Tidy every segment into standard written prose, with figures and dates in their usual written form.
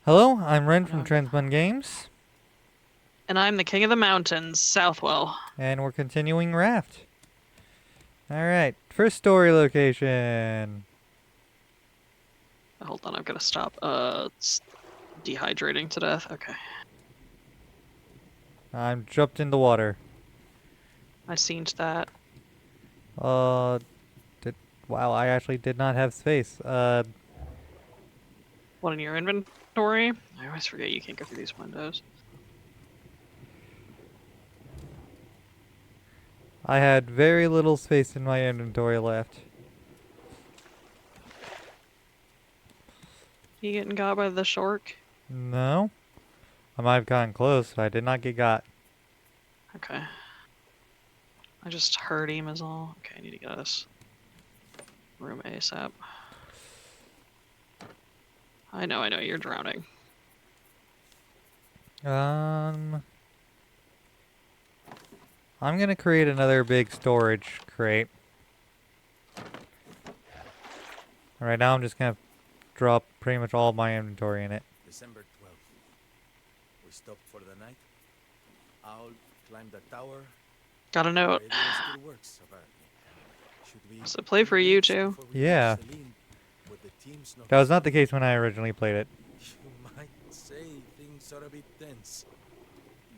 Hello, I'm Ren from No. Transbun Games, And I'm the king of the mountains, Southwell. and we're continuing Raft. Alright, first story location. Hold on, I've got to stop. It's dehydrating to death. Okay. I'm jumped in the water. I seen that. Uh, did, wow, I actually did not have space. What in your inventory? I always forget you can't go through these windows. I had very little space in my inventory left. You getting got by the shark? No? I might have gotten close, but I did not get got. Okay. I just heard him is all. Okay, I need to get out of this room ASAP. I know, you're drowning. Um, I'm gonna create another big storage crate. Right now I'm just gonna drop pretty much all of my inventory in it. December 12th. We stopped for the night. Owl climbed the tower. Got a note. Radio still works, apparently. Should we Does it play for you too? before we reach Yeah. Celine, with the teams not That was not the responding? case when I originally played it. You might say things are a bit tense.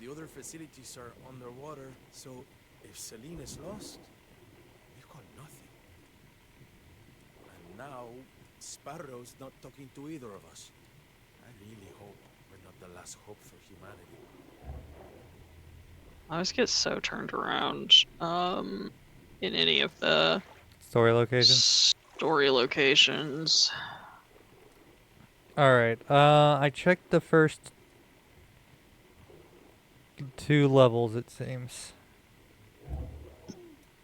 The other facilities are underwater, so if Celine is lost, we've got nothing. And now, Sparrow's not talking to either of us. I really hope we're not the last hope for humanity. I always get so turned around in any of the Story locations. story locations. Alright, I checked the first two levels, it seems.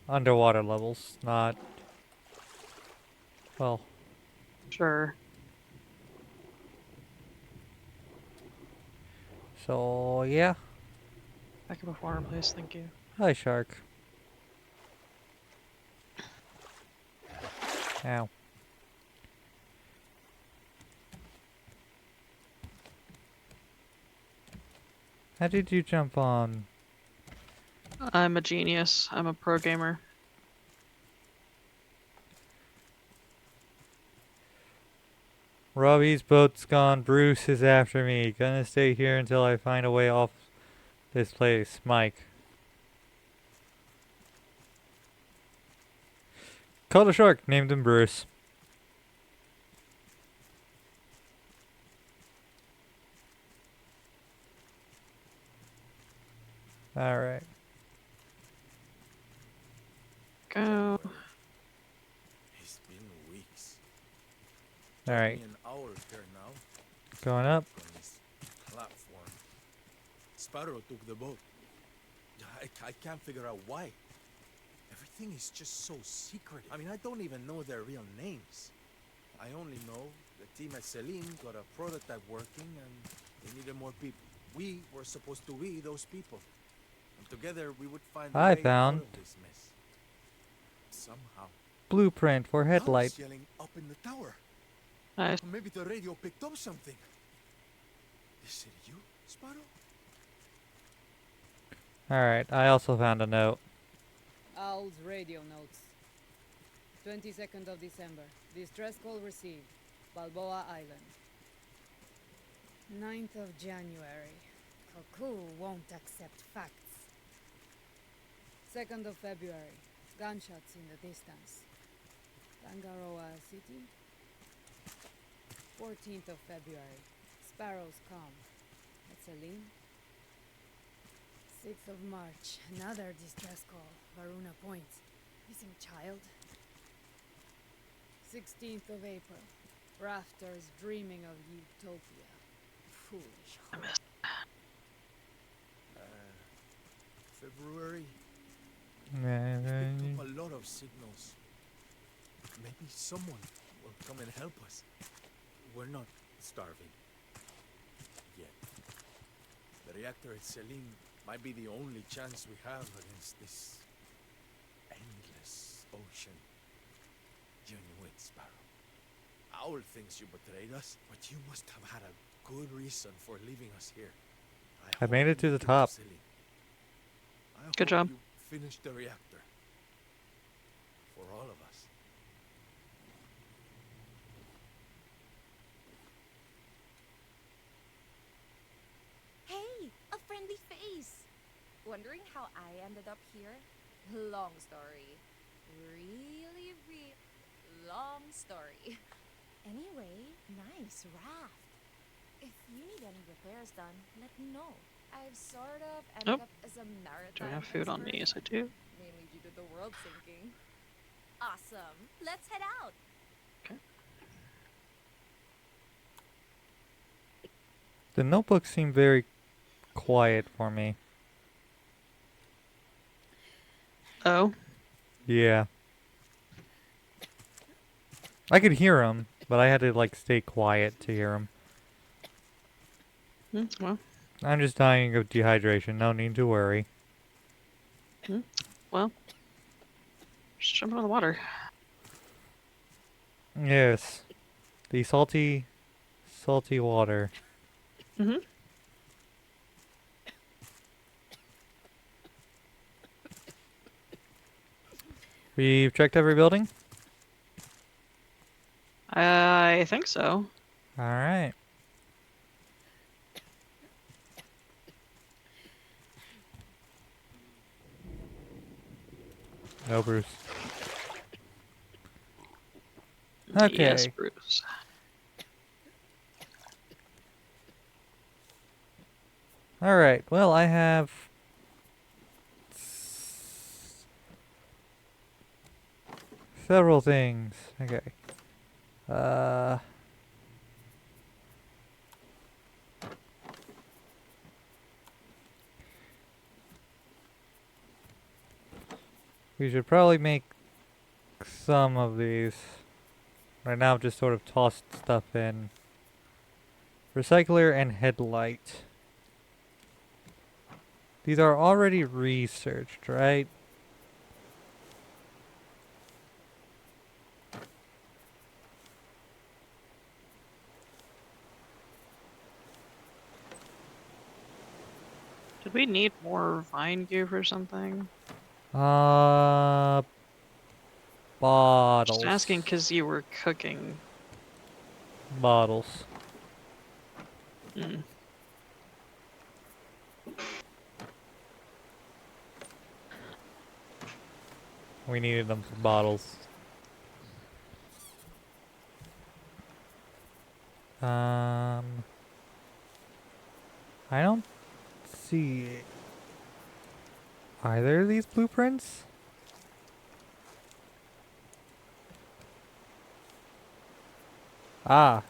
Underwater levels, not... Well, Sure. so yeah. Back up a water, please. Thank you. Hi, shark. Ow. How did you jump on? I'm a genius. I'm a pro gamer. Robbie's boat's gone. Bruce is after me. Gonna stay here until I find a way off this place. Mike. Caught a shark. Named him Bruce. Alright. Go. It's been weeks. Alright. Only an hour here now. Going up. On this platform. Sparrow took the boat. I can't figure out why. Everything is just so secret. I mean, I don't even know their real names. I only know the team at Celine got a prototype working and they needed more people. We were supposed to be those people. And together we would find a I way found out of this mess. Somehow. blueprint for I headlight. was yelling up in the tower. Nice. Maybe the radio picked up something. Is it you, Sparrow? Alright, I also found a note. Owl's radio notes. 22nd of December. Distress call received. Balboa Island. 9th of January. Cuckoo won't accept facts. 2nd of February. Gunshots in the distance. Tangaroa City. 14th of February. Sparrows come. At Celine. 6th of March. Another distress call. Varuna Point. Missing child. 16th of April. Rafters dreaming of utopia. Foolish I hope. missed. February. And We picked then- up a lot of signals. Maybe someone will come and help us. We're not starving. Yet. The reactor at Celine might be the only chance we have against this endless ocean. You knew it, Sparrow. Owl thinks you betrayed us, but you must have had a good reason for leaving us here. I made it to the top. Good job. You finished the reactor. For all of us. Hey, a friendly face. Wondering how I ended up here? Long story. Really long story. Anyway, nice raft. If you need any repairs done, let me know. I've sort of ended Nope. up as a maritime Do I have food on me? Yes, I expert, do. mainly due to the world sinking. Awesome. Let's head out. Okay. The notebooks seem very quiet for me. Oh. Yeah. I could hear them, but I had to like stay quiet to hear them. Well. I'm just dying of dehydration. No need to worry. Well. Just jump into the water. Yes. The salty water. Mm-hmm. We've checked every building? I think so. Alright. No, Bruce. Okay. Yes, Bruce. Alright, well, I have several things. Okay. We should probably make some of these. Right now I've just sort of tossed stuff in. Recycler and headlight. These are already researched, right? Did we need more vine goof or something? Bottles. Just asking because you were cooking. Bottles. Mm. We needed them for bottles. I don't see either of these blueprints. Ah.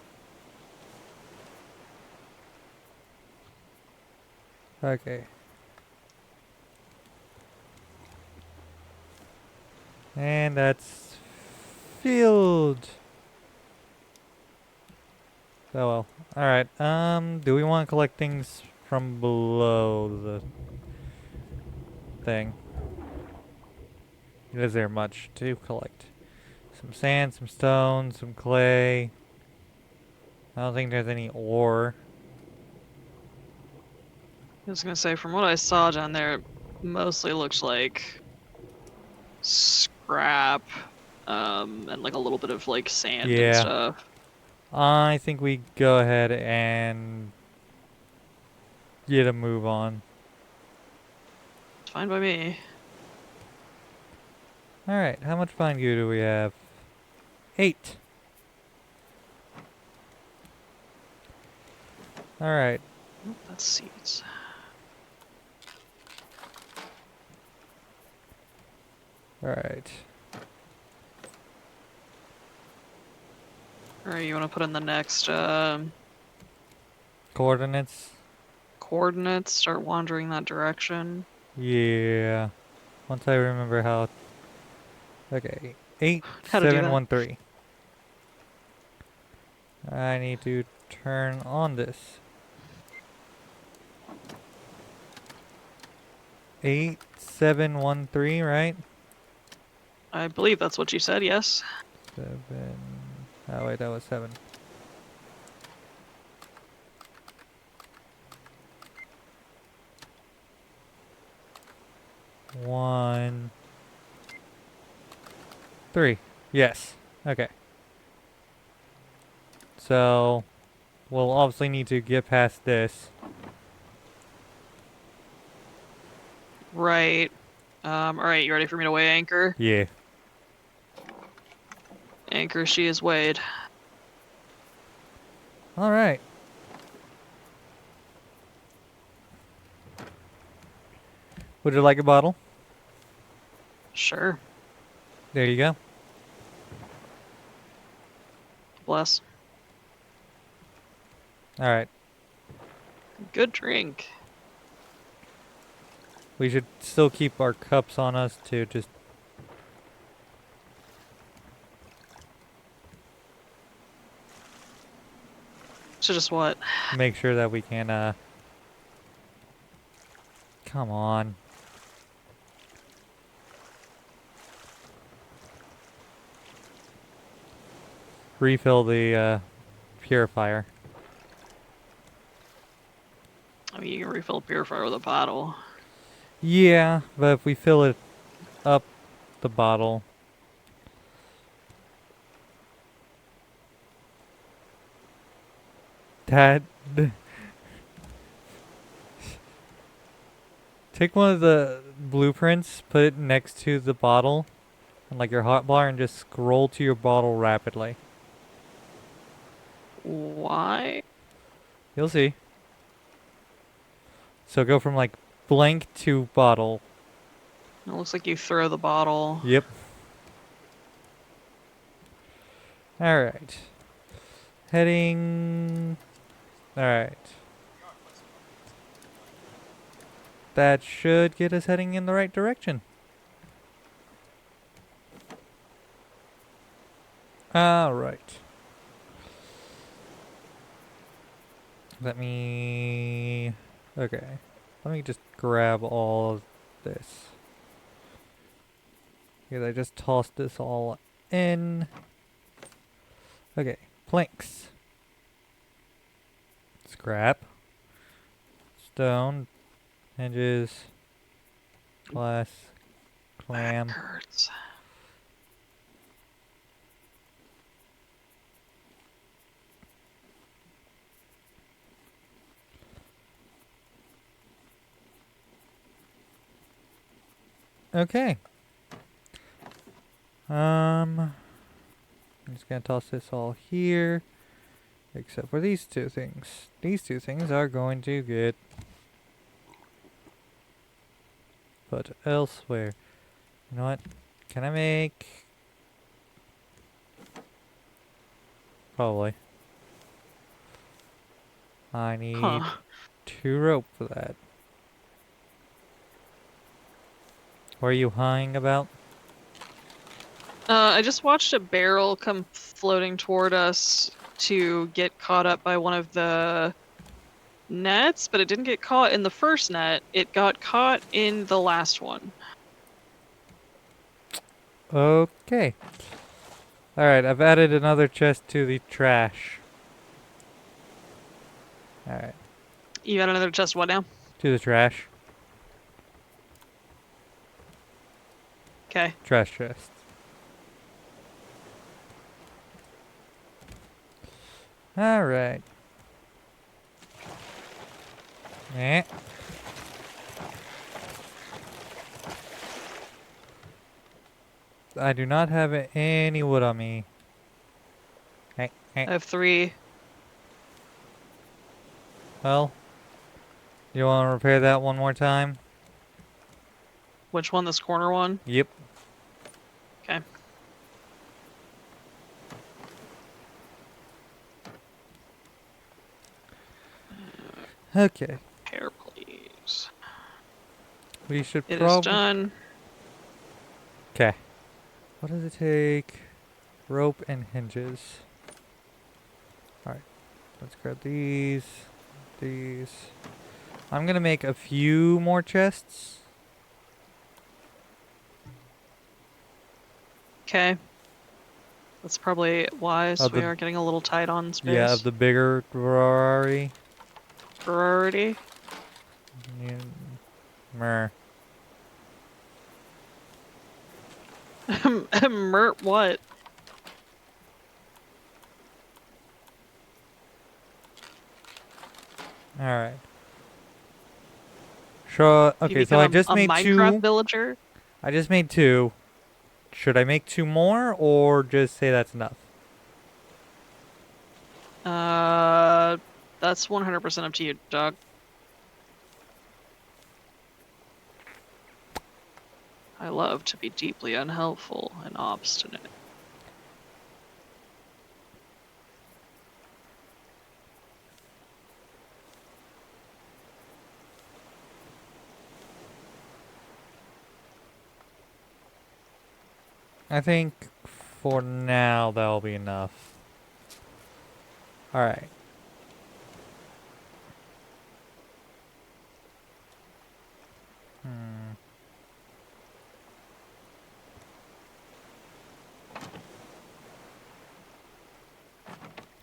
Okay. And that's filled. Oh well. Alright, do we want to collect things from below the thing? Is there much to collect? Some sand, some stone, some clay. I don't think there's any ore. I was gonna say, from what I saw down there, it mostly looks like scrap, and like a little bit of like sand and Yeah. stuff. I think we go ahead and get a move on. It's fine by me. Alright, how much fine goo do we have? 8. Alright. Oh, that's seeds. Alright. Alright, you want to put in the next Coordinates? coordinates, start wandering that direction. Yeah. Once I remember how. Okay. How to do that. 8713. I need to turn on this. 8713, right? I believe that's what you said, yes. 7. Oh wait, that was 7. 1, 3. Yes. Okay. So, we'll obviously need to get past this. Right. Alright, you ready for me to weigh anchor? Yeah. Anchor, she is weighed. Alright. Would you like a bottle? Sure. There you go. Bless. Alright. Good drink. We should still keep our cups on us to just So just what? make sure that we can, come on. Refill the, purifier. I mean, you can refill a purifier with a bottle. Yeah, but if we fill it up the bottle. That. Take one of the blueprints, put it next to the bottle, and like your hotbar, and just scroll to your bottle rapidly. Why? You'll see. So go from like blank to bottle. It looks like you throw the bottle. Yep. Alright. Heading. Alright. That should get us heading in the right direction. Alright. Let me... Okay. Let me just grab all of this. Because I just tossed this all in. Okay. Planks. Scrap. Stone. Hinges. Glass. Clam. Back hurts. Okay. I'm just gonna toss this all here. Except for these two things. These two things are going to get put elsewhere. You know what? Can I make... Probably. I need Huh. 2 rope for that. What are you hawing about? I just watched a barrel come floating toward us to get caught up by one of the nets, but it didn't get caught in the first net. It got caught in the last one. Okay. Alright, I've added another chest to the trash. Alright, You got another chest, what now? to the trash. Okay. Trash chest. Alright. Eh. I do not have any wood on me. I have 3. Well, you want to repair that one more time? Which one? This corner one? Yep. Okay. Okay. Repair, please. We should It is probably... done. Okay. What does it take? Rope and hinges. Alright. Let's grab these. These. I'm gonna make a few more chests. Okay. That's probably wise. Of We the- are getting a little tight on space. Yeah, of the bigger variety. Priority. Yeah. Mer. Mert what? Alright. So, Did you okay, so become I just a made Minecraft 2. villager? I just made 2. Should I make 2 more, or just say that's enough? That's 100% up to you, dog. I love to be deeply unhelpful and obstinate. I think for now that'll be enough. Alright. Hmm.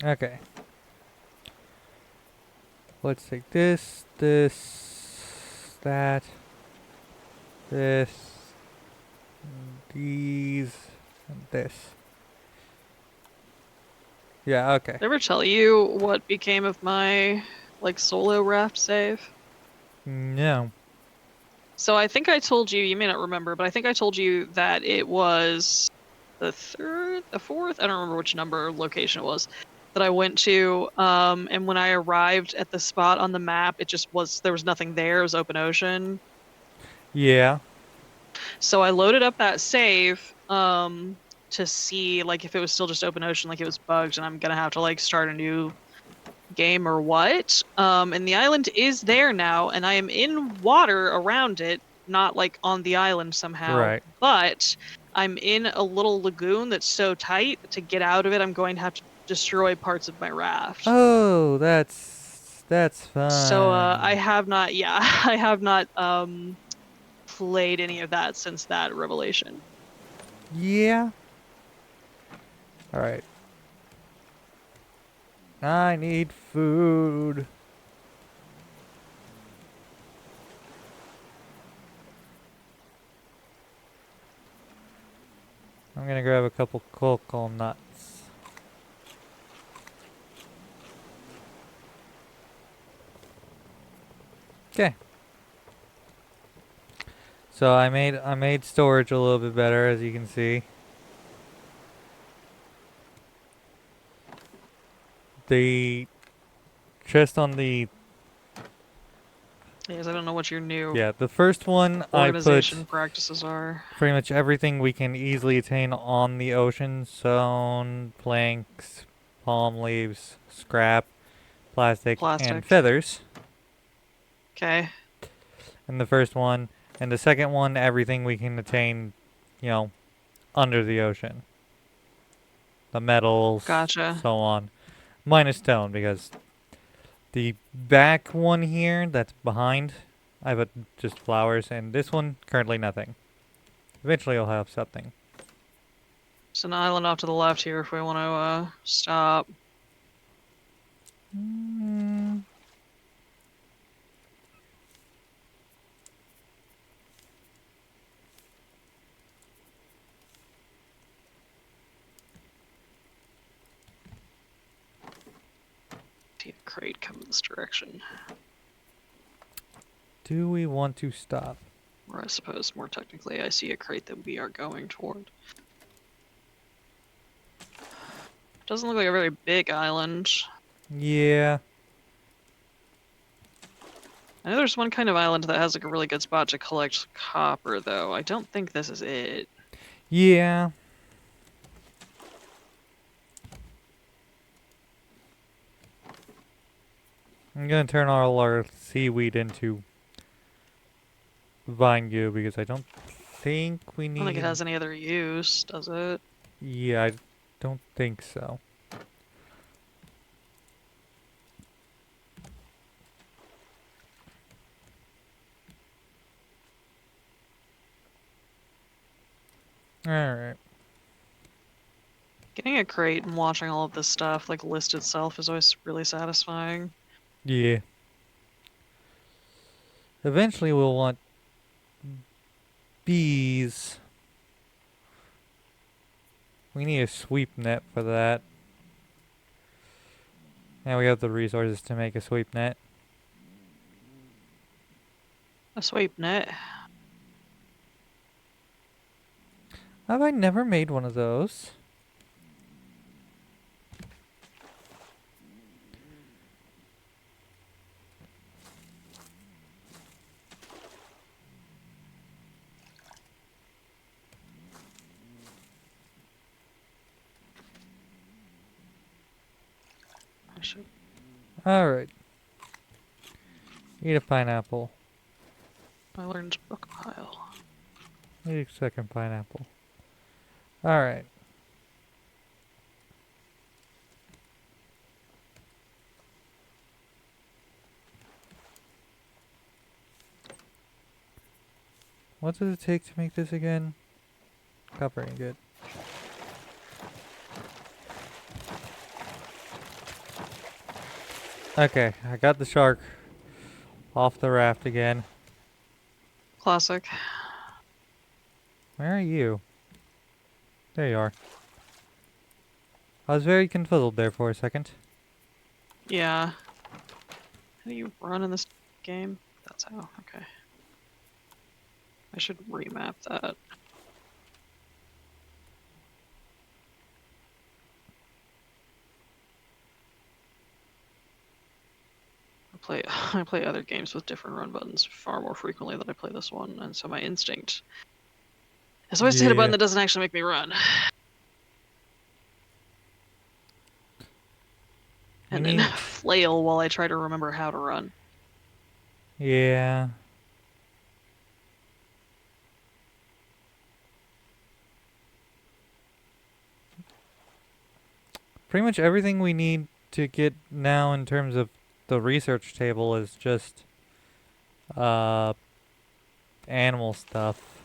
Okay. Let's take this, that, this, these, and this. Yeah, okay. Did I ever tell you what became of my like solo raft save? No. So I think I told you, you may not remember, but I think I told you that it was the third, the fourth, I don't remember which number or location it was that I went to. And when I arrived at the spot on the map, it just was, there was nothing there. It was open ocean. Yeah. So I loaded up that save, to see like if it was still just open ocean, like it was bugged and I'm gonna have to like start a new game or what. And the island is there now, and I am in water around it, not like on the island somehow, Right. but I'm in a little lagoon that's so tight that to get out of it, I'm going to have to destroy parts of my raft. Oh, that's So fun. I have not, yeah, I have not played any of that since that revelation. Yeah. Alright. I need food. I'm gonna grab a couple cocoa nuts. Okay. So I made storage a little bit better, as you can see. The chest on the Because I don't know what your new the first one I put organization practices are. pretty much everything we can easily attain on the ocean. Stone, planks, palm leaves, scrap, plastic, and Plastic. feathers. Okay. And the first one. And the second one, everything we can attain, under the ocean. The metals, Gotcha. so on. Minus stone, because the back one here, that's behind, I have just flowers, and this one, currently nothing. Eventually I'll have something. There's an island off to the left here if we want to stop. Mm, See a crate come this direction. do we want to stop? Or I suppose more technically, I see a crate that we are going toward. Doesn't look like a very big island. Yeah. I know there's one kind of island that has like a really good spot to collect copper, though. I don't think this is it. Yeah. I'm gonna turn all our seaweed into vine goo because I don't think we I don't think it need. has any other use, does it? Yeah, I don't think so. Alright. Getting a crate and watching all of this stuff like list itself is always really satisfying. Yeah. Eventually we'll want bees. We need a sweep net for that. And we have the resources to make a sweep net. A sweep net. Have I never made one of those? I should. Alright. Eat a pineapple. I learned book pile. Eat a second pineapple. Alright. What does it take to make this again? Copper ain't good. Okay, I got the shark off the raft again. Classic. Where are you? There you are. I was very confuzzled there for a second. Yeah. How do you run in this game? That's how. Okay. I should remap that. I play other games with different run buttons far more frequently than I play this one, and so my instinct is always to hit a button Yeah. that doesn't actually make me run. And then need- flail while I try to remember how to run. Yeah. Pretty much everything we need to get now in terms of the research table is just animal stuff.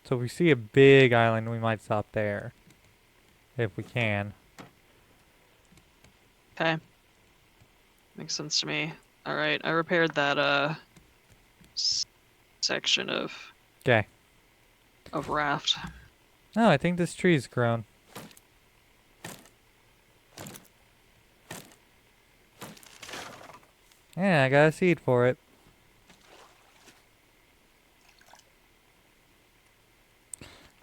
So if we see a big island, we might stop there. If we can. Okay. Makes sense to me. Alright, I repaired that section of Okay. Raft. Oh, I think this tree's grown. Yeah, I got a seed for it.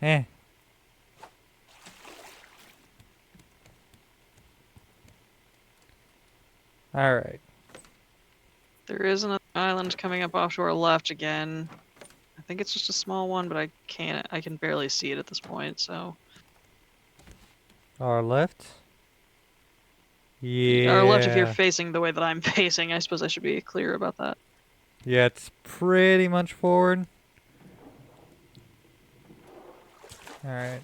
Eh. Alright. There is another island coming up off to our left again. I think it's just a small one, but I can barely see it at this point, so. Our left? Yeah. Or left if you're facing the way that I'm facing. I suppose I should be clear about that. Yeah, it's pretty much forward. Alright.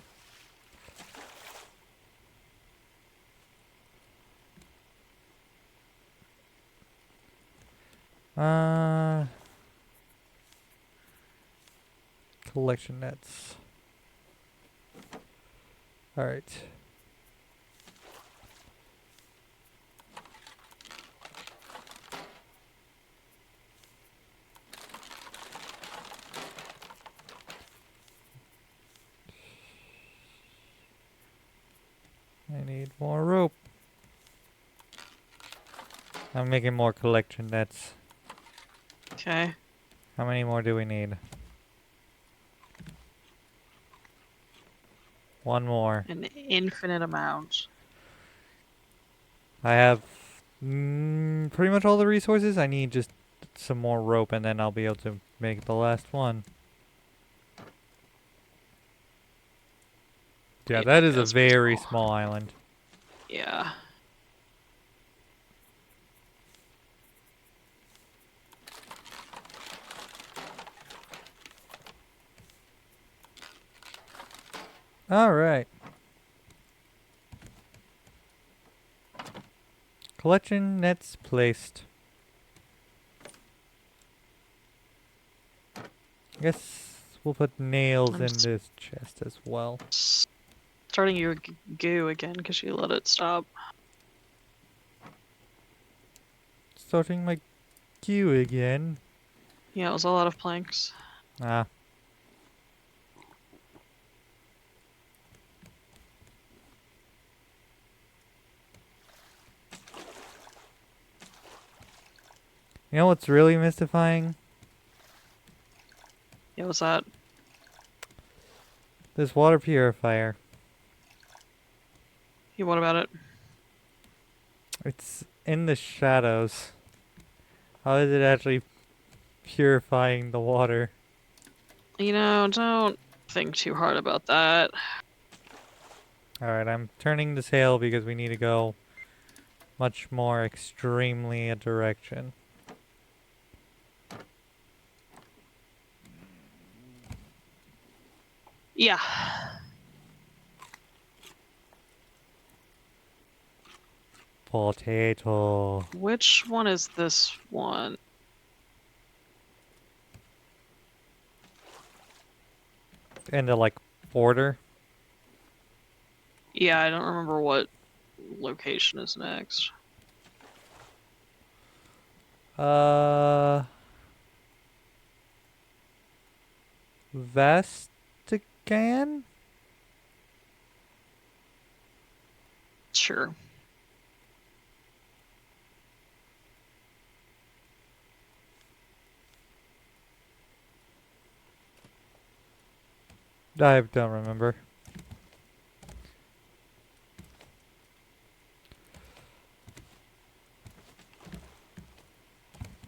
Collection nets. Alright. I need more rope. I'm making more collection nets. Okay. How many more do we need? One more. An infinite amount. I have pretty much all the resources. I need just some more rope and then I'll be able to make the last one. Yeah, Wait, that is a that's pretty very small. small island. Yeah. Alright. Collection nets placed. I guess we'll put nails I'm in this chest as well. Starting your goo again because you let it stop. Starting my queue again. Yeah, it was a lot of planks. Ah. You know what's really mystifying? Yeah, what's that? This water purifier. Yeah, what about it? It's in the shadows. How is it actually purifying the water? You know, don't think too hard about that. Alright, I'm turning the sail because we need to go much more extremely a direction. Yeah. Potato. Which one is this one? In the like border. Yeah, I don't remember what location is next. Vestigan? Sure. I don't remember.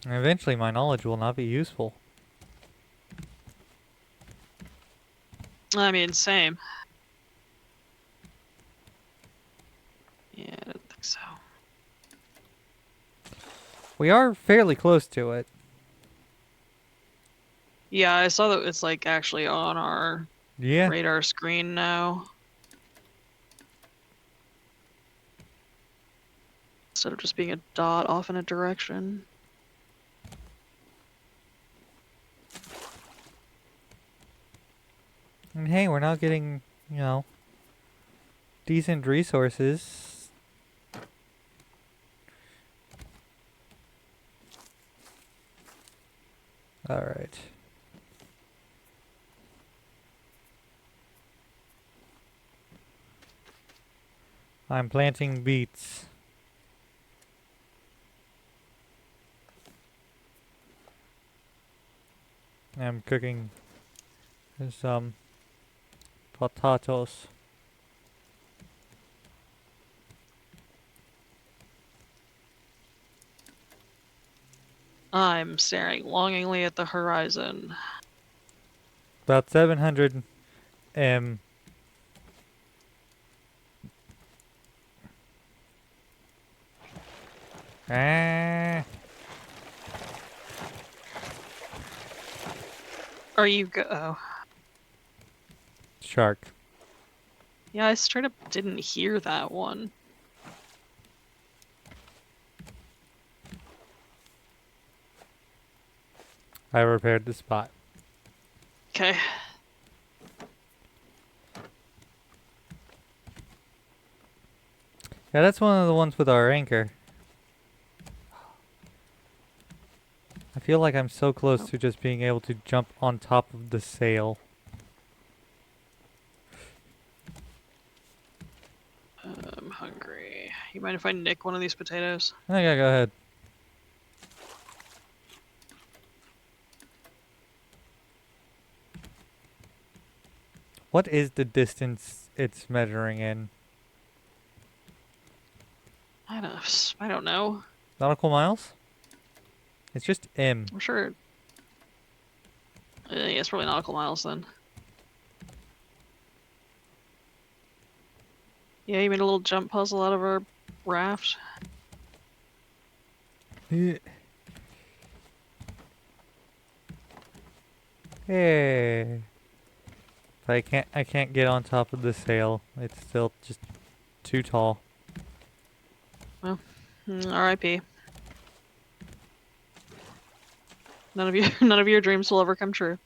And eventually my knowledge will not be useful. I mean, same. Yeah, I don't think so. We are fairly close to it. Yeah, I saw that it's like actually on our Yeah. radar screen now. Instead of just being a dot off in a direction. And hey, we're now getting, you know, decent resources. Alright. I'm planting beets. I'm cooking some potatoes. I'm staring longingly at the horizon. About 700 m. Ah, Are you go? Oh. shark. Yeah, I straight up didn't hear that one. I repaired the spot. Okay. Yeah, that's one of the ones with our anchor. I feel like I'm so close to just being able to jump on top of the sail. I'm hungry. You mind if I nick one of these potatoes? Okay, go ahead. What is the distance it's measuring in? I don't know. Nautical miles? It's just M. I'm sure. Yeah, it's probably nautical miles then. Yeah, you made a little jump puzzle out of our raft. Hey. But I can't get on top of the sail. It's still just too tall. R.I.P. None of your dreams will ever come true.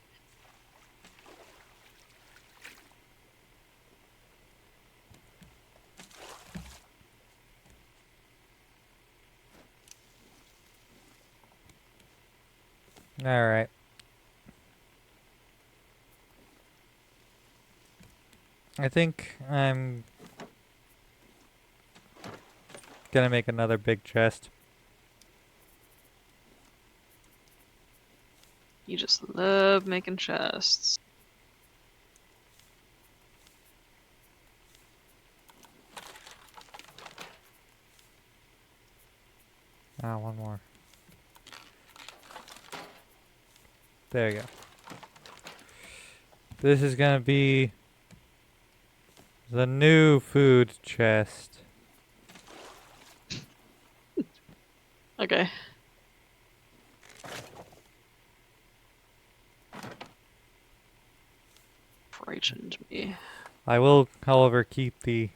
Alright. I think I'm gonna make another big chest. You just love making chests. Ah, one more. There you go. This is gonna be the new food chest. Okay. Frightened me. I will, however, keep the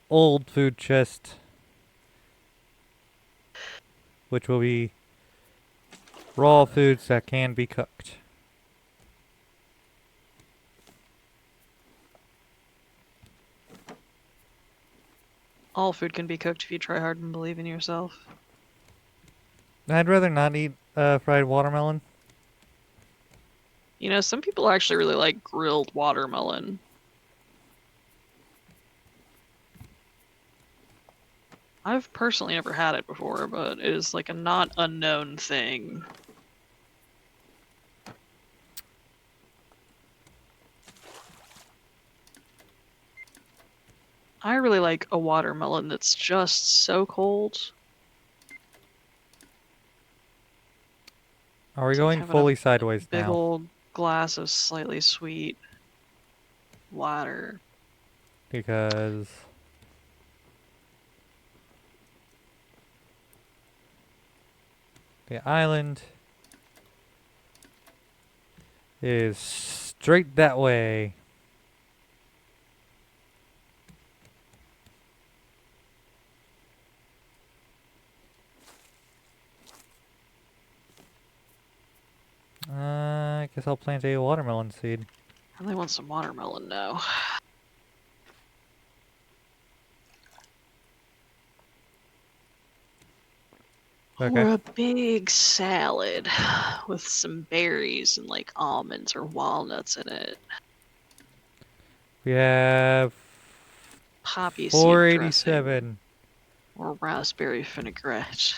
old food chest, which will be raw foods that can be cooked. All food can be cooked if you try hard and believe in yourself. I'd rather not eat fried watermelon. You know, some people actually really like grilled watermelon. I've personally never had it before, but it is like a not unknown thing. I really like a watermelon that's just so cold. Are we It's like going having a fully sideways big now? old glass of slightly sweet water. Because the island is straight that way. I guess I'll plant a watermelon seed. I really want some watermelon now. Okay. Or a big salad with some berries and like almonds or walnuts in it. We have Poppy seed dressing 487. or raspberry vinaigrette.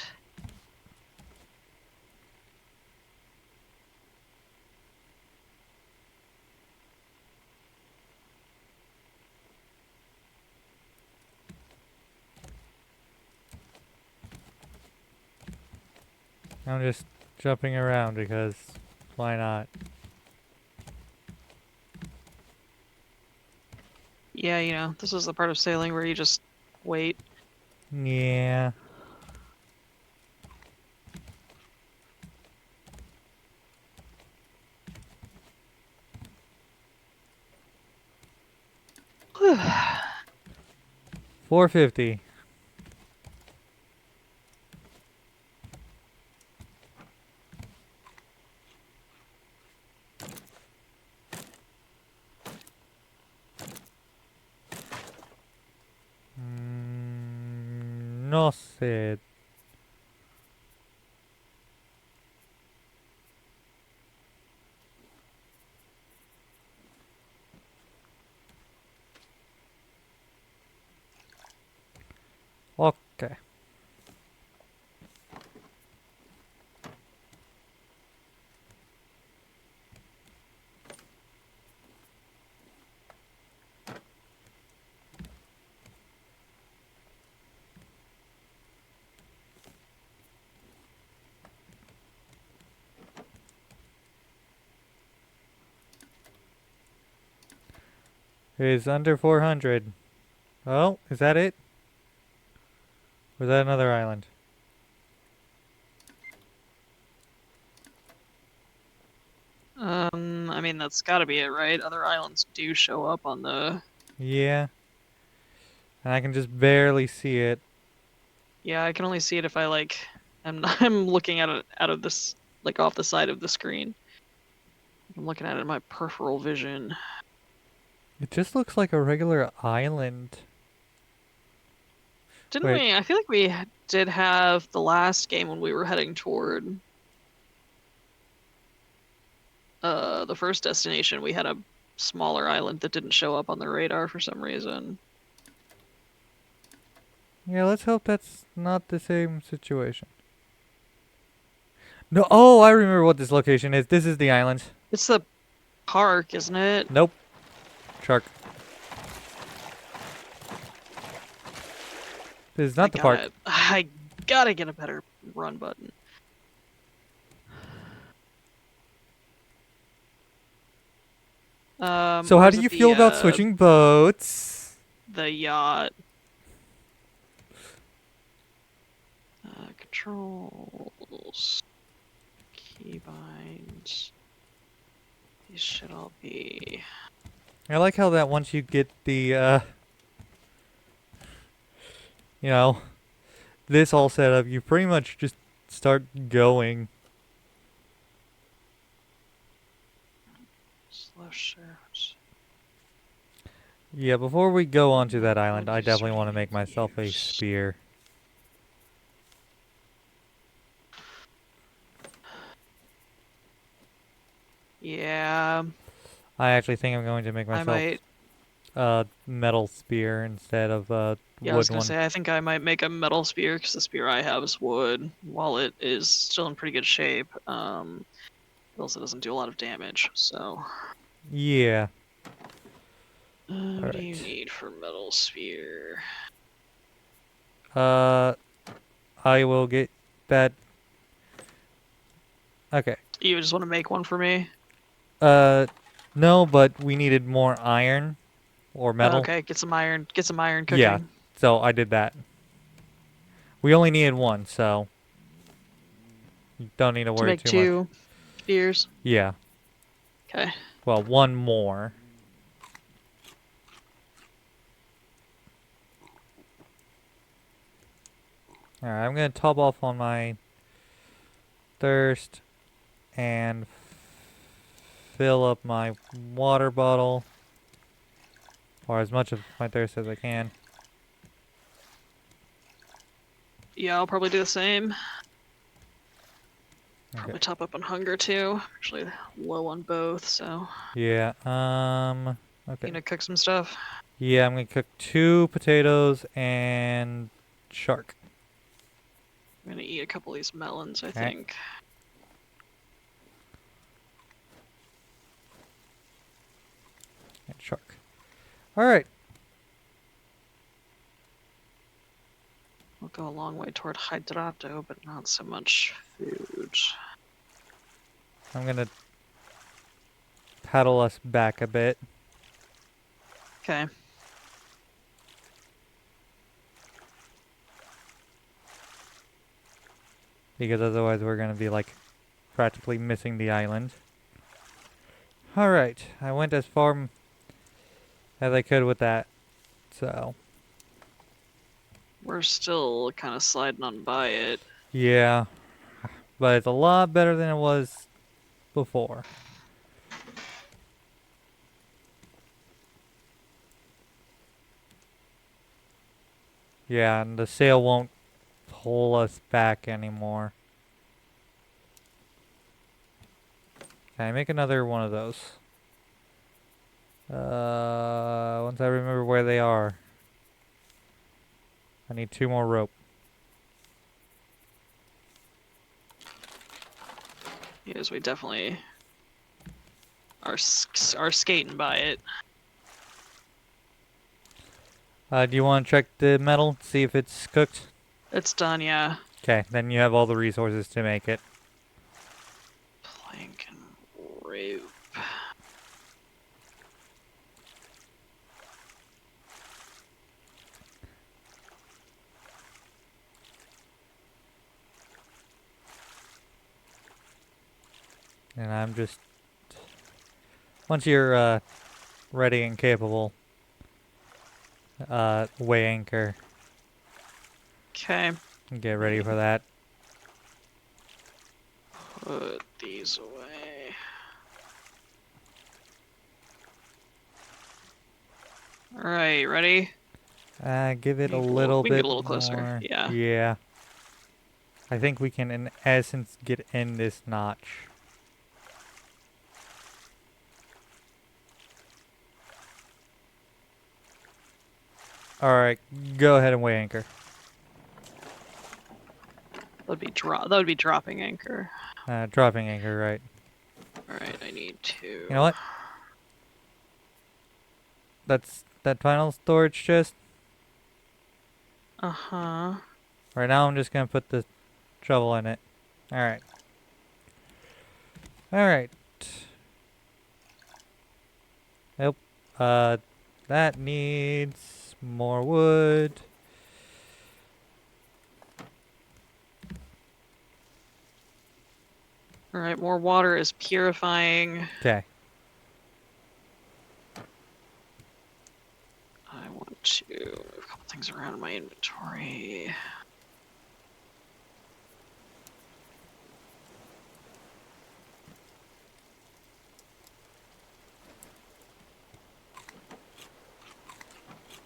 I'm just jumping around because why not? Yeah, you know, this is the part of sailing where you just wait. Yeah. Whew. 450. No sé. Okay. It is under 400. Oh, is that it? Or is that another island? I mean, that's gotta be it, right? Other islands do show up on the... Yeah. And I can just barely see it. Yeah, I can only see it if I, like, I'm looking at it out of this, like, off the side of the screen. I'm looking at it in my peripheral vision. It just looks like a regular island. Didn't Wait. we? I feel like we did have the last game when we were heading toward the first destination. We had a smaller island that didn't show up on the radar for some reason. Yeah, let's hope that's not the same situation. No, oh, I remember what this location is. This is the island. It's the park, isn't it? Nope. Shark. This is not the park. I gotta get a better run button. So how or do is you it feel about switching boats? the yacht? Controls, keybinds. These should all be. I like how that once you get the, you know, this all set up, you pretty much just start going. Slow shift. Yeah, before we go onto that island, I These definitely are want to make myself a used. spear. Yeah, I actually think I'm going to make I myself might. a metal spear instead of a Yeah, I was wood gonna one. say I think I might make a metal spear because the spear I have is wood. While it is still in pretty good shape, it also doesn't do a lot of damage. So, Yeah. what do you Alright. need for metal spear? I will get that. Okay. You just want to make one for me? No, but we needed more iron or metal. Okay, get some iron. Get some iron Yeah, cooking. so I did that. We only needed one, so you don't need to To worry make too much. 2 spears. Yeah. Okay. Well, one more. Alright, I'm going to top off on my thirst and fill up my water bottle. Or as much of my thirst as I can. Yeah, I'll probably do the same. Okay. Probably top up on hunger too. Actually, low on both, so. Yeah, You okay. gonna cook some stuff? Yeah, I'm going to cook 2 potatoes and shark. I'm gonna eat a couple of these melons, I Okay. think. And shark. Alright. We'll go a long way toward hydrato, but not so much food. I'm going to paddle us back a bit. Okay. Because otherwise we're going to be like practically missing the island. Alright, I went as far as I could with that. So, We're still kind of sliding on by it. yeah. But it's a lot better than it was before. Yeah, and the sail won't pull us back anymore. Can I make another one of those? Once I remember where they are. I need 2 more rope. Yes, we definitely are skating by it. Do you want to check the metal, see if it's cooked? It's done, yeah. Okay, then you have all the resources to make it. Plank and rope. And I'm just... Once you're ready and capable, weigh anchor. Okay. Get ready for that. Put these away. Alright, ready? Give it a We little can get bit a little closer, more. yeah. Yeah. I think we can, in essence, get in this notch. Alright, go ahead and weigh anchor. That would be dropping anchor. Dropping anchor, right. Alright, I need to... You know what? That's that final storage chest. Uh-huh. Right now I'm just gonna put the shovel in it. Alright. Alright. Nope. That needs more wood. Alright, more water is purifying. Okay. I want to move a couple things around in my inventory.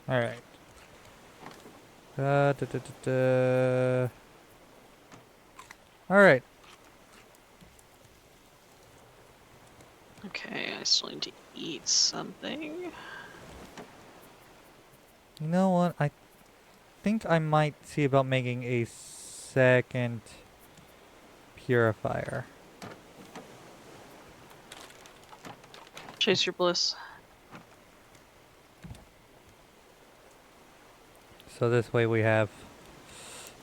Alright. Da, da, da, da. Alright. Okay, I still need to eat something. You know what? I think I might see about making a second purifier. Chase your bliss. So this way we have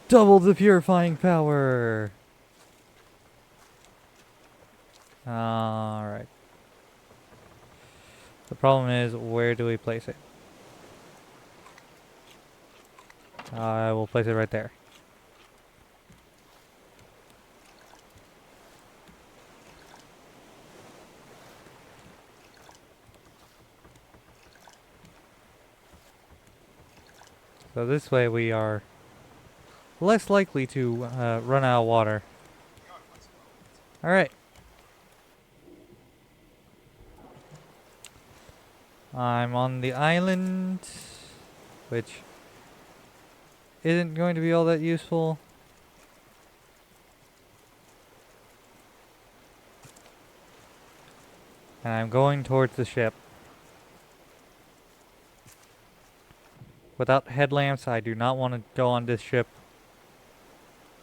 double the purifying power. Alright. The problem is, where do we place it? I will place it right there. So this way we are less likely to run out of water. Alright. I'm on the island, which isn't going to be all that useful. And I'm going towards the ship. Without headlamps, I do not want to go on this ship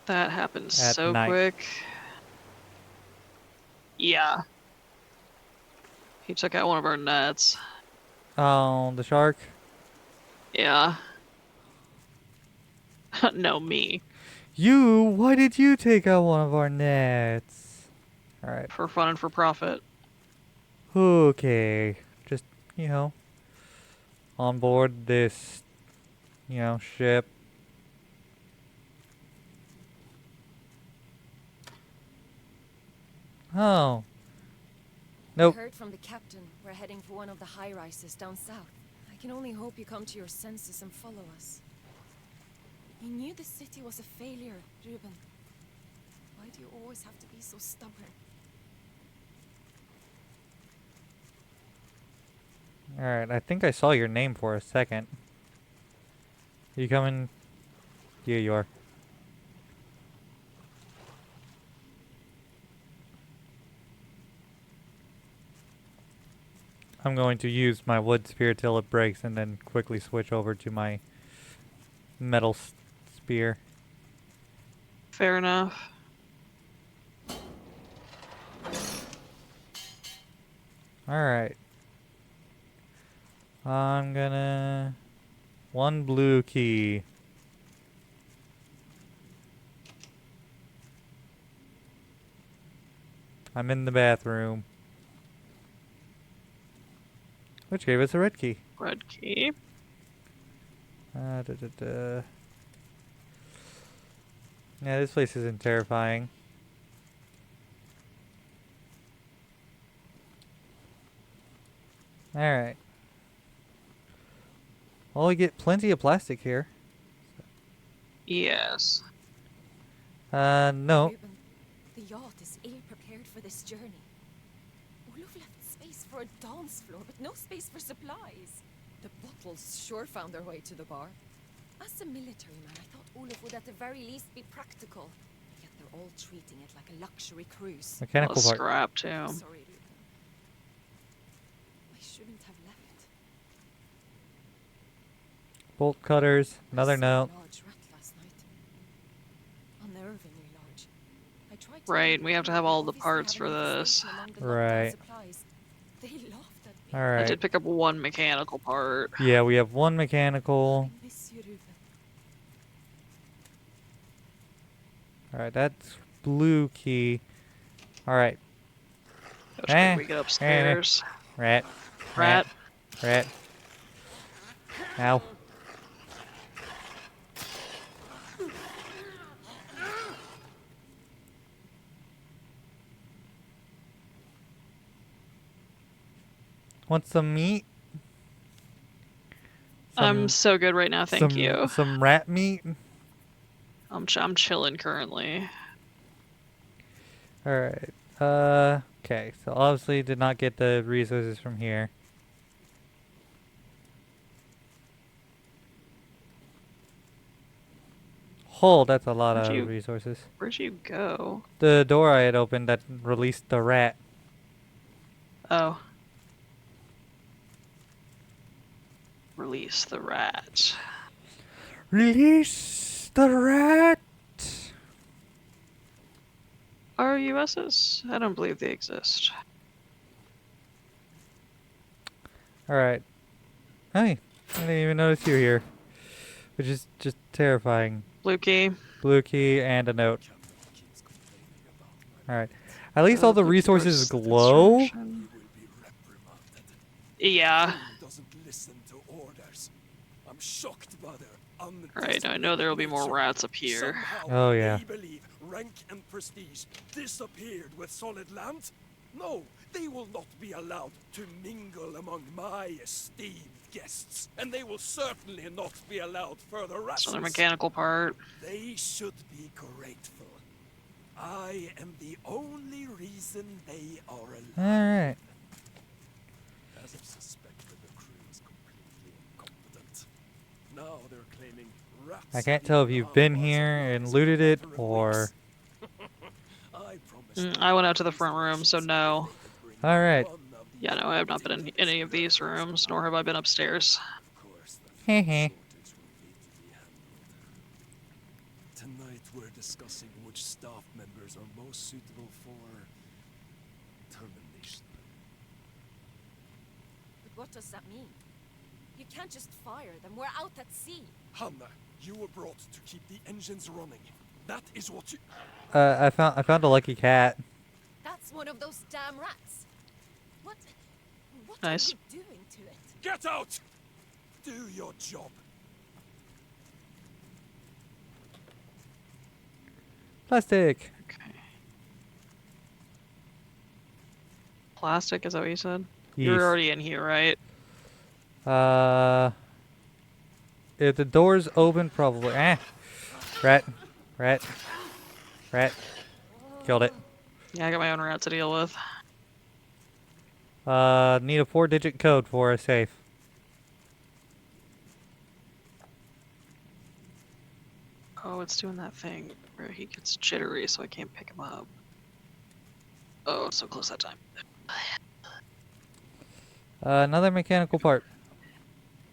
That happened at so night. quick. Yeah. He took out one of our nets. Oh, the shark? Yeah. No, me. You? Why did you take out one of our nets? Alright. For fun and for profit. Okay. Just, on board this, ship. Oh. Nope. I heard from the captain we're heading for one of the high-rises down south. I can only hope you come to your senses and follow us. You knew the city was a failure, Ruben. Why do you always have to be so stubborn? Alright, I think I saw your name for a second. You coming? Yeah, you are. I'm going to use my wood spear till it breaks and then quickly switch over to my metal spear. Fair enough. Alright. I'm gonna... One blue key. I'm in the bathroom. Which gave us a red key. Red key. Da, da, da. Yeah, this place isn't terrifying. Alright. Well, we get plenty of plastic here. Yes. No. Ruben, the yacht is ill-prepared for this journey. Olof left space for a dance floor, but no space for supplies. The bottles sure found their way to the bar. As a military man, I thought Olof would at the very least be practical. Yet they're all treating it like a luxury cruise. Mechanical Well, part. scrap too. Sorry, Ruben. I shouldn't have left. Bolt cutters. I Another saw note. a large rat last night. unnervingly large. I tried to Right, keep we it have to cool, have but all the obviously parts having for this. infestation among the Right. lockdown supplies. They laughed at me. All I right. did pick up one mechanical part. Yeah, we have one mechanical. I miss you, Ruben. All right, that's blue key. All right. How should we get upstairs? Rat. Rat. Rat. Ow. Want some meat? I'm so good right now, thank you. Some rat meat? I'm chilling currently. Alright. Okay. So obviously did not get the resources from here. Oh, that's a lot of resources. Where'd you go? The door I had opened that released the rat. Oh. Release the rat. Release the rat! RUSs? I don't believe they exist. Alright. Hey, I didn't even notice you here. Which is just terrifying. Blue key. Blue key and a note. Alright. At least all the resources glow. Yeah. Doesn't listen to orders. I'm shocked by their Right, I know there will be more rats up here. Somehow Oh, yeah. They believe rank and prestige disappeared with solid land. No, they will not be allowed to mingle among my esteemed guests, and they will certainly not be allowed further It's rations. another mechanical part. They should be grateful. I am the only reason they are alive. Alright. As I've suspected, the crew is completely incompetent. Now they're claiming rats. I can't tell if you've been here and looted it or... I went out to the front room, so no. Alright. Yeah, no, I have not been in any of these rooms, nor have I been upstairs. Hehe. Tonight we're discussing which staff members are most suitable for termination. But what does that mean? You can't just fire them. We're out at sea. Hanna, you were brought to keep the engines running. That is what you... I found a lucky cat. That's one of those damn rats. What Nice. are you doing to it? Get out! Do your job. Plastic. Okay. Plastic, is that what you said? Yes. You're already in here, right? If the door's open, probably. Rat. Rat. Rat. Killed it. Yeah, I got my own rat to deal with. Need a 4-digit code for a safe. Oh, it's doing that thing where he gets jittery, so I can't pick him up. Oh, so close that time. Another mechanical part.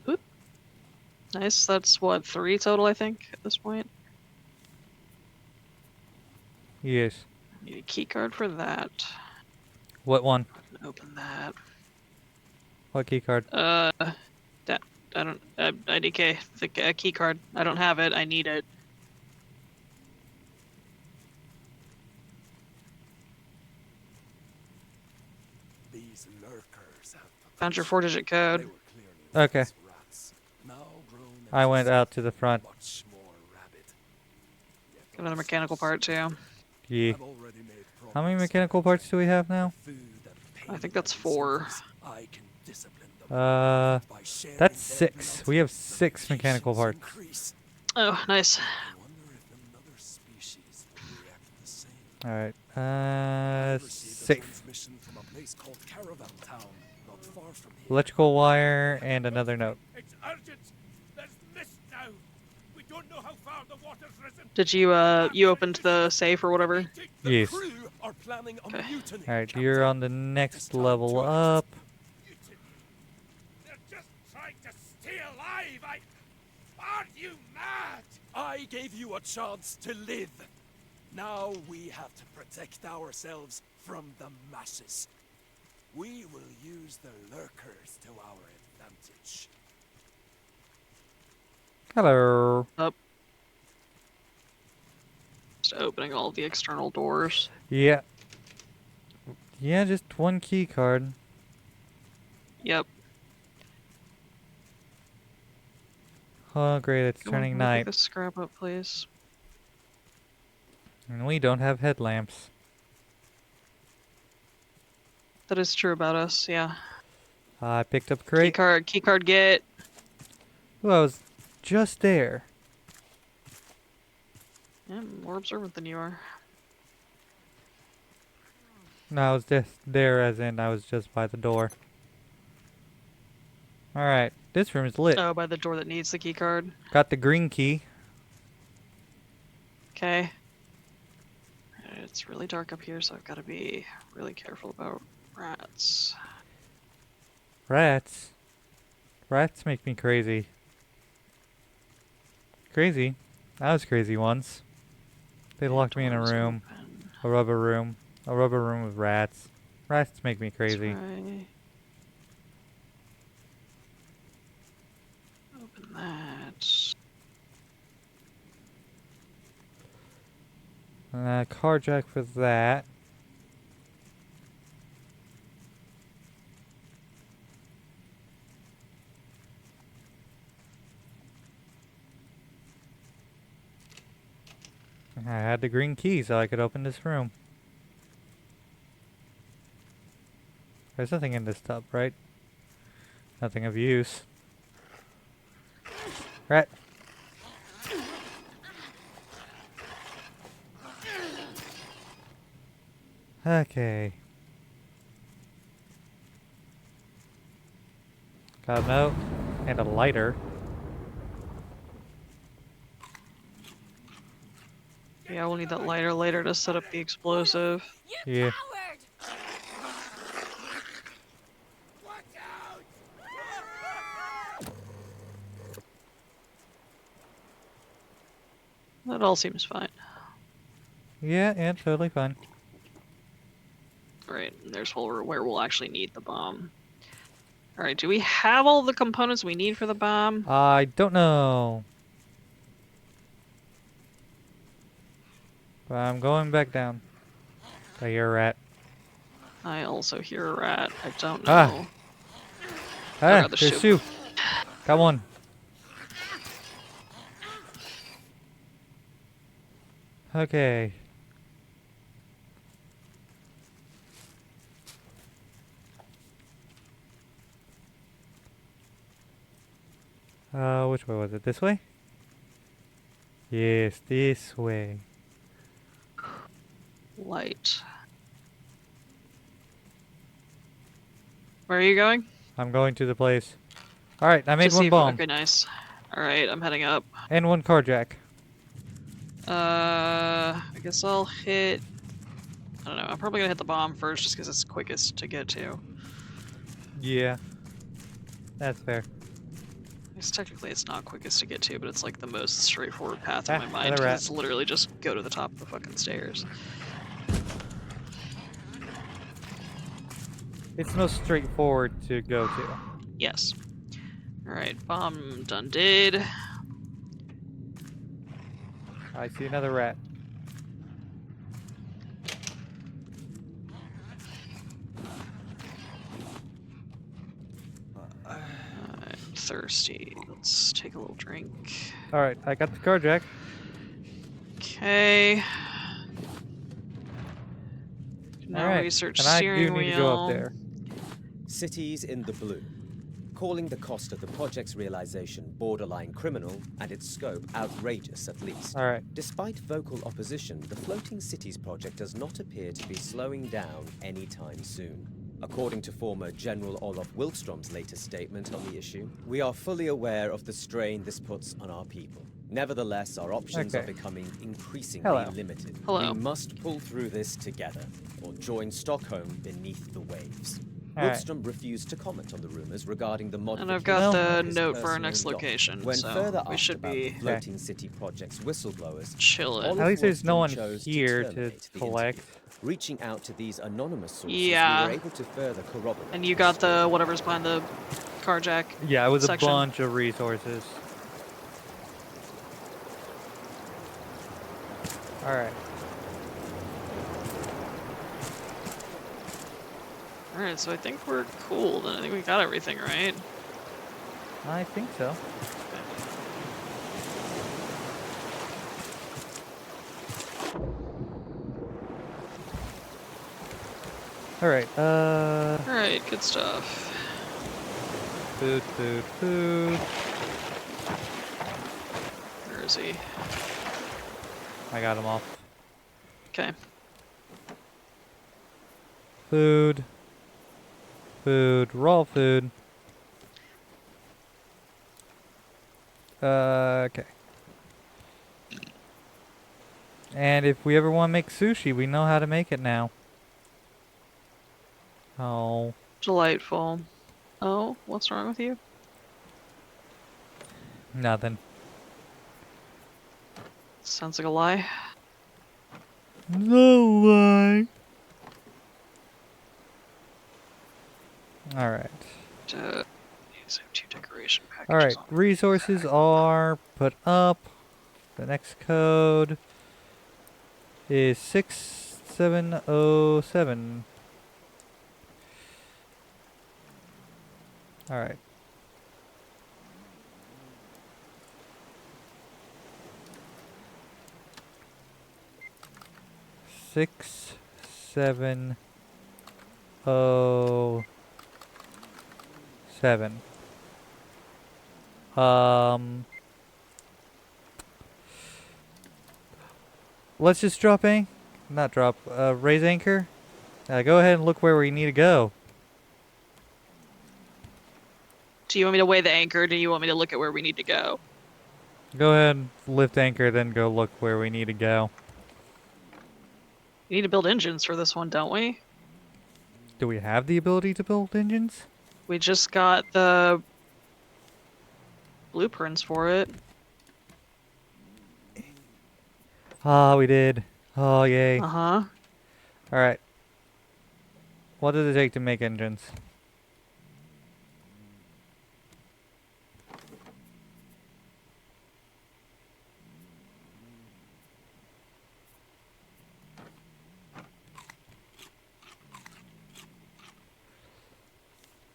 Oop. Nice, that's what, 3 total, I think, at this point? Yes. Need a key card for that. What one? Open that. What key card? That, I don't, IDK, the key card. I don't have it, I need it. These lurkers have... Found your 4-digit They code. were clearly Okay. once rats, now grown I into went out to the something front. much more rabid. Yet Got another those mechanical part, too. Yeah. have already made How many progress. mechanical parts do we have now? Food and I think pain that's and 4. service, I can discipline them Uh, by sharing that's their 6. blood. We have The 6 mechanical mutations parts. increase. Oh, nice. I wonder if another species will react the same. Alright. I received a Safe. transmission from a place called Caravan Town, not far from here. Electrical wire and another note. It's urgent. There's mist now. We don't know how far the water's risen. Did you, you opened the safe or whatever? The Yes. crew are planning a Okay. mutiny. Alright, Captain. you're on the next level up. Mutiny. They're just trying to stay alive. Are you mad? I gave you a chance to live. Now we have to protect ourselves from the masses. We will use the lurkers to our advantage. Hello. Just opening all the external doors. Yeah. Yeah, just one key card. Yep. Oh, great, it's Come on, turning can we pick night. this scrap up, please? And we don't have headlamps. That is true about us, yeah. I picked up a crate. Key card get. Ooh, I was just there. Yeah, I'm more observant than you are. No, I was just there as in I was just by the door. Alright, this room is lit. Oh, by the door that needs the key card. Got the green key. Okay. It's really dark up here, so I've got to be really careful about rats. Rats? Rats make me crazy. Crazy? I was crazy once. They locked me in a Door's room. open. A rubber room. A rubber room with rats. Rats make me crazy. Try. Open that. Car jack for that. I had the green key so I could open this room. There's nothing in this tub, right? Nothing of use. Rat. Okay. Got a note and a lighter. Yeah, we'll need that lighter later to set up the explosive. Yeah. Watch out! That all seems fine. Yeah, totally fine. Right, there's where we'll actually need the bomb. Alright, do we have all the components we need for the bomb? I don't know. But I'm going back down. I hear a rat. I also hear a rat. I don't know. Ah. Ah, got the there's shoe. two. Got one. Okay. Which way was it? This way? Yes, this way. Light. Where are you going? I'm going to the place. Alright, I made To see one if- bomb. Okay, nice. Alright, I'm heading up. And one car jack. I guess I'll hit... I don't know, I'm probably gonna hit the bomb first just because it's quickest to get to. Yeah. That's fair. I guess technically it's not quickest to get to, but it's like the most straightforward path in Ah, my mind. another 'Cause rat. it's literally just go to the top of the fucking stairs. It's most straightforward to go to. Yes. Alright, bomb done did. I see another rat. I'm thirsty. Let's take a little drink. Alright, I got the car jack. Okay. Now Alright, research and I steering do need wheel. to go up there. Cities in the blue, calling the cost of the project's realization borderline criminal and its scope outrageous at least. Alright. Despite vocal opposition, the Floating Cities project does not appear to be slowing down anytime soon. According to former General Olaf Wilkstrom's latest statement on the issue, we are fully aware of the strain this puts on our people. Nevertheless, our options are Okay. becoming increasingly Hello. limited. Hello. We must pull through this together, or join Stockholm beneath the waves. Alright. Wilkstrom refused to comment on the rumors regarding the And I've modification got Well- the of his note for our personal next yacht. location, When so further we asked should about the be floating city project's whistleblowers, chilling. Olive At least there's no Wilkstrom one chose here to terminate the collect. interview. Reaching out to these anonymous sources, Yeah. we were able to further corroborate. And you his got story. the whatever's behind the carjack. Yeah, it was a section. bunch of resources. Alright. Alright, so I think we're cool then. I think we got everything, right? I think so. Alright, Alright, good stuff. food. Where is he? I got them off. Okay. Food, raw food. Okay. And if we ever want to make sushi, we know how to make it now. Oh, Delightful. Oh, what's wrong with you? nothing. Sounds like a lie. No way. Alright. Use two decoration packages. Alright, on it. resources are put up. The next code is 6707. Alright. Six, 707. Let's just raise anchor. Go ahead and look where we need to go. Do you want me to weigh the anchor? Or do you want me to look at where we need to go? Go ahead and lift anchor, then go look where we need to go. We need to build engines for this one, don't we? Do we have the ability to build engines? We just got the blueprints for it. Ah, we did. Oh, yay. Uh-huh. Alright. What does it take to make engines?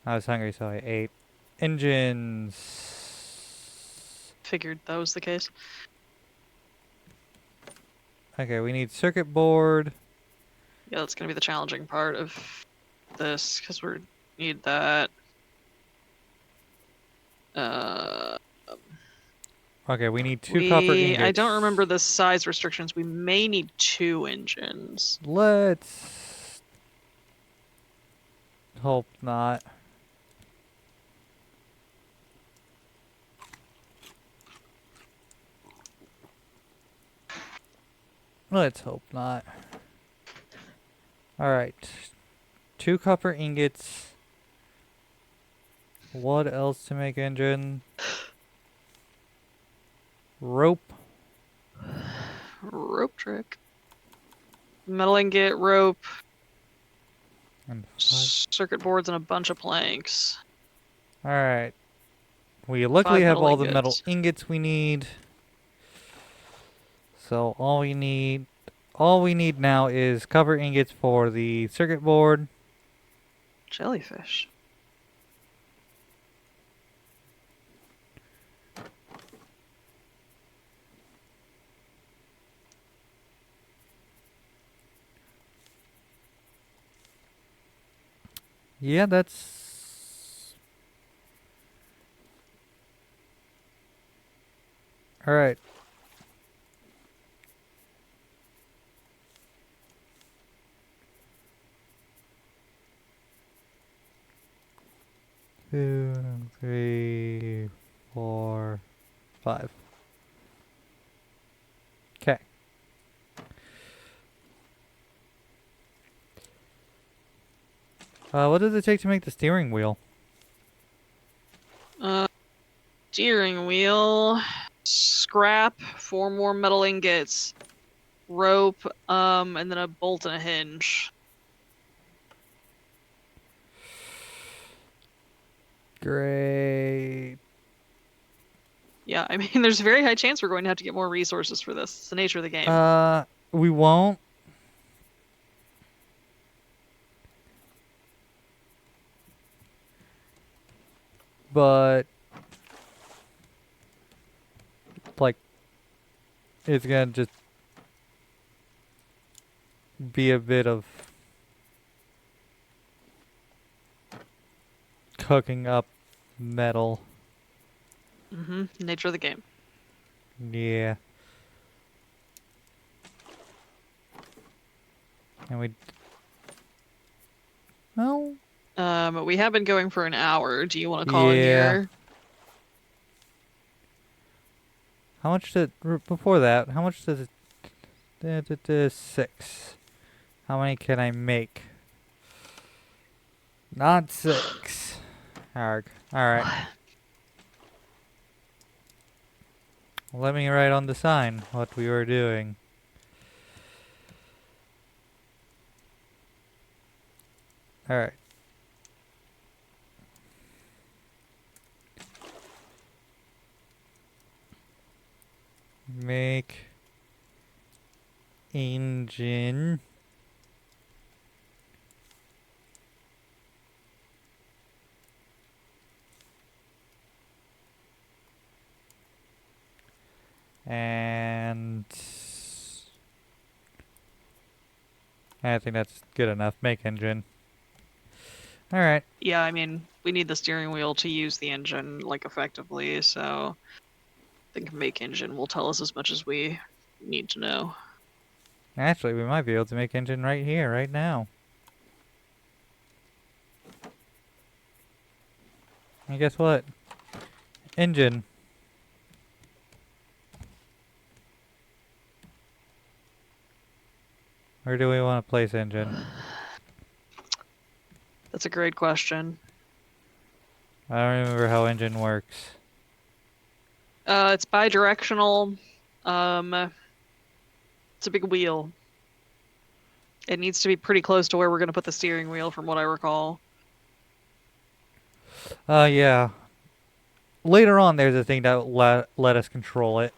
I was hungry, so I ate. Engines. Figured that was the case. Okay, we need circuit board. Yeah, that's gonna be the challenging part of this, because we need that. Okay, we need two copper ingots. I don't remember the size restrictions. We may need 2 engines. Let's hope not. Let's hope not. Alright. 2 copper ingots. What else to make engine? Rope. Rope trick. Metal ingot, rope, And 5. circuit boards, and a bunch of planks. Alright. We luckily 5 have metal all the metal ingots. ingots we need. So all we need now is copper ingots for the circuit board. Jellyfish. Yeah, that's... Alright. Two, 3, 4, 5. Okay. What does it take to make the steering wheel? Steering wheel, scrap, 4 more metal ingots, rope, and then a bolt and a hinge. Great. Yeah, I mean, there's a very high chance we're going to have to get more resources for this. It's the nature of the game. We won't. But like it's gonna just be a bit of cooking up metal. Nature of the game. Yeah. And well, We have been going for an hour. Do you want to call it yeah. here? How much before that? How much does it? 6. How many can I make? Not 6. Arg. Alright. Let me write on the sign what we were doing. Alright. Make engine. And I think that's good enough. Make engine. Alright. Yeah, I mean, we need the steering wheel to use the engine, like, effectively, so I think make engine will tell us as much as we need to know. Actually, we might be able to make engine right here, right now. And guess what? Engine. Where do we want to place engine? That's a great question. I don't remember how engine works. It's bidirectional. It's a big wheel. It needs to be pretty close to where we're going to put the steering wheel, from what I recall. Yeah. Later on, there's a thing that let us control it.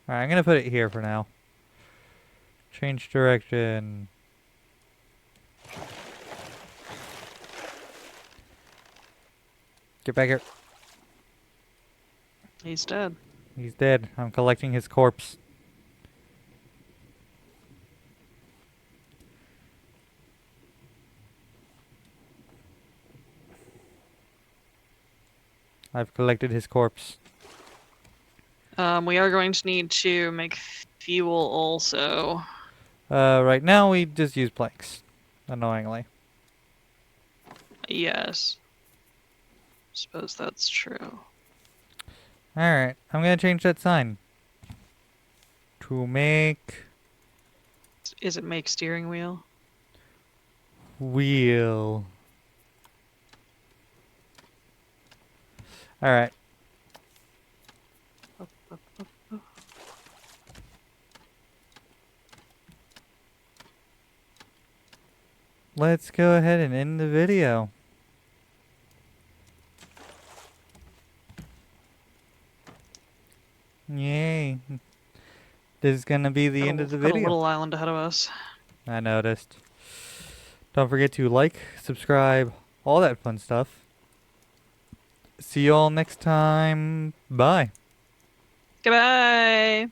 Alright, I'm gonna put it here for now. Change direction. Get back here. He's dead. He's dead. I'm collecting his corpse. I've collected his corpse. We are going to need to make fuel also. Right now we just use planks. Annoyingly. Yes. Suppose that's true. Alright, I'm gonna change that sign. To make... Is it make steering wheel? wheel. Alright. Let's go ahead and end the video. Yay. This is gonna be the end of the Got a video. little island ahead of us. I noticed. Don't forget to like, subscribe, all that fun stuff. See you all next time. Bye. Goodbye!